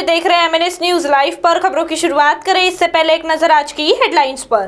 देख रहे हैं MNS न्यूज लाइव पर। खबरों की शुरुआत करें इससे पहले एक नजर आज की हेडलाइंस पर।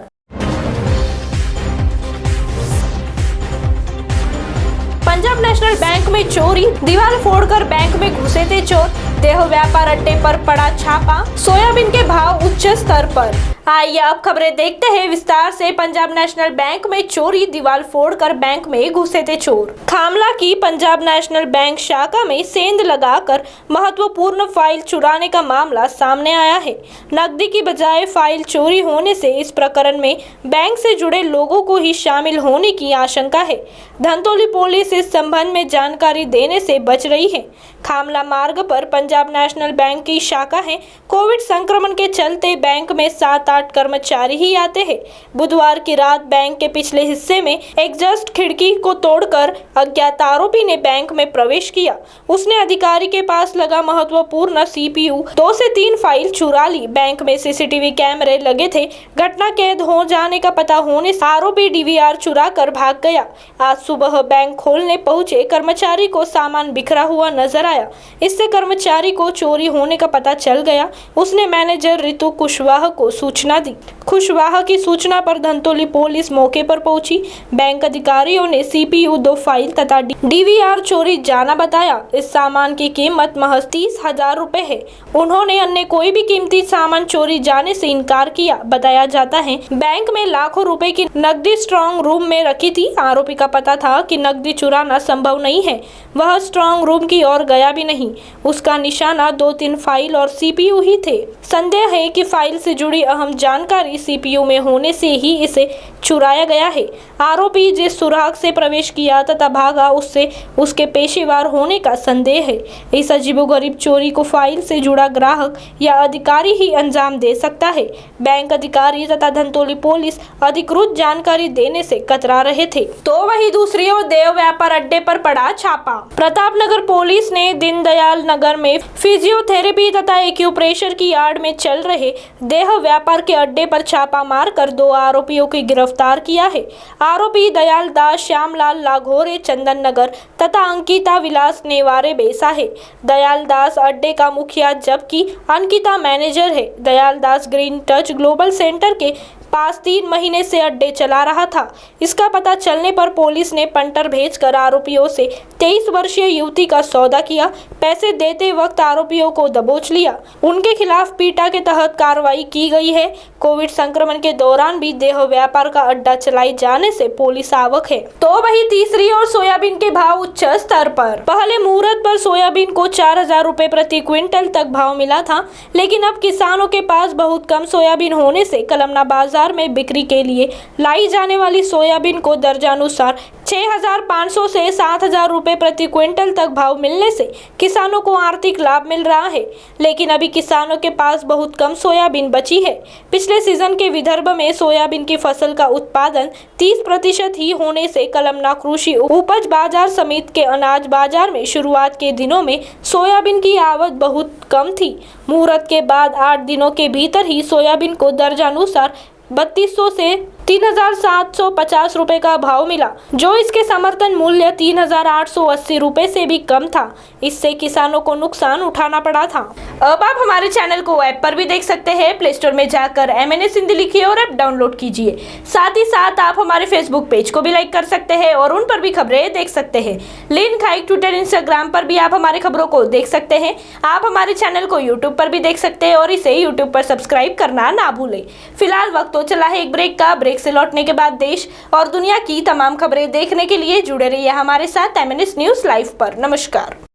पंजाब नेशनल बैंक में चोरी, दीवार फोड़कर बैंक में घुसे थे चोर। देह व्यापार अड्डे पर पड़ा छापा, सोयाबीन के भाव उच्च स्तर पर। आइए अब खबरें देखते हैं विस्तार से। पंजाब नेशनल बैंक में चोरी, दीवार फोड़कर बैंक में घुसे थे चोर। खामला की पंजाब नेशनल बैंक शाखा में सेंध लगाकर महत्वपूर्ण फाइल चुराने का मामला सामने आया है। नकदी की बजाय फाइल चोरी होने से इस प्रकरण में बैंक से जुड़े लोगों को ही शामिल होने की आशंका है। धंतोली पुलिस इस संबंध में जानकारी देने से बच रही है। खामला मार्ग पर पंजाब नेशनल बैंक की शाखा है। कोविड संक्रमण के चलते बैंक में 7-8 कर्मचारी ही आते हैं। बुधवार की रात बैंक के पिछले हिस्से में एग्जॉस्ट खिड़की को तोड़कर अज्ञात आरोपी ने बैंक में प्रवेश किया। उसने अधिकारी के पास लगा महत्वपूर्ण CPU 2 से 3 फाइल चुरा ली। बैंक में CCTV कैमरे लगे थे। घटना कैद हो जाने का पता होने से आरोपी DVR चुरा कर भाग गया। आज सुबह बैंक खोलने पहुंचे कर्मचारी को सामान बिखरा हुआ नजर आया। इससे कर्मचारी को चोरी होने का पता चल गया। उसने मैनेजर रितु कुशवाहा को सूचना दी। कुशवाहा की सूचना पर धंतोली पुलिस मौके पर पहुंची। बैंक अधिकारियों ने CPU 2 फाइल तथा DVR चोरी जाना बताया। इस सामान की कीमत महज 30,000 रुपए है। उन्होंने अन्य कोई भी कीमती सामान चोरी जाने से इनकार किया। बताया जाता है बैंक में लाखों रुपए की नकदी स्ट्रांग रूम में रखी थी। आरोपी का पता था कि नकदी चुराना संभव नहीं है। वह स्ट्रांग रूम की ओर गया भी नहीं। उसका निशाना 2-3 फाइल और CPU ही थे। संदेह है कि फाइल से जुड़ी अहम जानकारी CPU में होने से ही इसे चुराया गया है। आरोपी जिस सुराग से प्रवेश किया तथा भागा उससे उसके पेशेवर होने का संदेह है। इस अजीबोगरीब चोरी को फाइल से जुड़ा ग्राहक या अधिकारी ही अंजाम दे सकता है। बैंक अधिकारी तथा धंतोली पुलिस अधिकृत जानकारी देने से कतरा रहे थे। तो वही दूसरी ओर देव व्यापार अड्डे पर पड़ा छापा। प्रतापनगर पुलिस ने दीनदयाल नगर में फिजियोथेरेपी तथा एक्यूप्रेशर की आड़ में चल रहे देह व्यापार के अड्डे पर छापा मारकर 2 आरोपियों को गिरफ्तार किया है। आरोपी दयाल दास श्यामलाल लाघोरे चंदन नगर तथा अंकिता विलास नेवारे बेसा है। दयाल दास अड्डे का मुखिया जबकि अंकिता मैनेजर है। दयाल दास ग्रीन टच ग्लोबल सेंटर के पास 3 महीने से अड्डे चला रहा था। इसका पता चलने पर पुलिस ने पंटर भेजकर आरोपियों से 23 वर्षीय युवती का सौदा किया। पैसे देते वक्त आरोपियों को दबोच लिया। उनके खिलाफ पीटा के तहत कार्रवाई की गई है। कोविड संक्रमण के दौरान भी देह व्यापार का अड्डा चलाए जाने से पुलिस आवक है। तो वही तीसरी ओर सोयाबीन के भाव उच्च स्तर पर। पहले मुहूर्त पर सोयाबीन को 4,000 रुपए प्रति क्विंटल तक भाव मिला था, लेकिन अब किसानों के पास बहुत कम सोयाबीन होने से कलमना बाजार में बिक्री के लिए लाई जाने वाली सोयाबीन को दर्जनानुसार 6,500 से 7,000 रुपए प्रति क्विंटल तक भाव मिलने से किसानों को आर्थिक लाभ मिल रहा है। लेकिन अभी किसानों के पास बहुत कम सोयाबीन बची है। पिछले सीजन के विदर्भ में सोयाबीन की फसल का उत्पादन 30% ही होने से कलमना कृषि उपज बाजार समिति के अनाज बाजार में शुरुआत के दिनों में सोयाबीन की आवक बहुत कम थी। मुहूर्त के बाद 8 दिनों के भीतर ही सोयाबीन को दर्जनानुसार 3200 से 3,750 रुपए का भाव मिला, जो इसके समर्थन मूल्य 3,880 रुपए से भी कम था। इससे किसानों को नुकसान उठाना पड़ा था। अब आप हमारे चैनल को ऐप पर भी देख सकते हैं। प्ले स्टोर में जाकर MNS हिंदी लिखिए और ऐप डाउनलोड कीजिए। साथ ही साथ आप हमारे फेसबुक पेज को भी लाइक कर सकते हैं और उन पर भी खबरें देख सकते हैं। लिंक हाइक ट्विटर इंस्टाग्राम पर भी आप हमारे खबरों को देख सकते हैं। आप हमारे चैनल को यूट्यूब पर भी देख सकते हैं और इसे यूट्यूब पर सब्सक्राइब करना ना भूलें। फिलहाल वक्त तो चला है एक ब्रेक का। ब्रेक से लौटने के बाद देश और दुनिया की तमाम खबरें देखने के लिए जुड़े रहिए हमारे साथ MNS न्यूज लाइव पर। नमस्कार।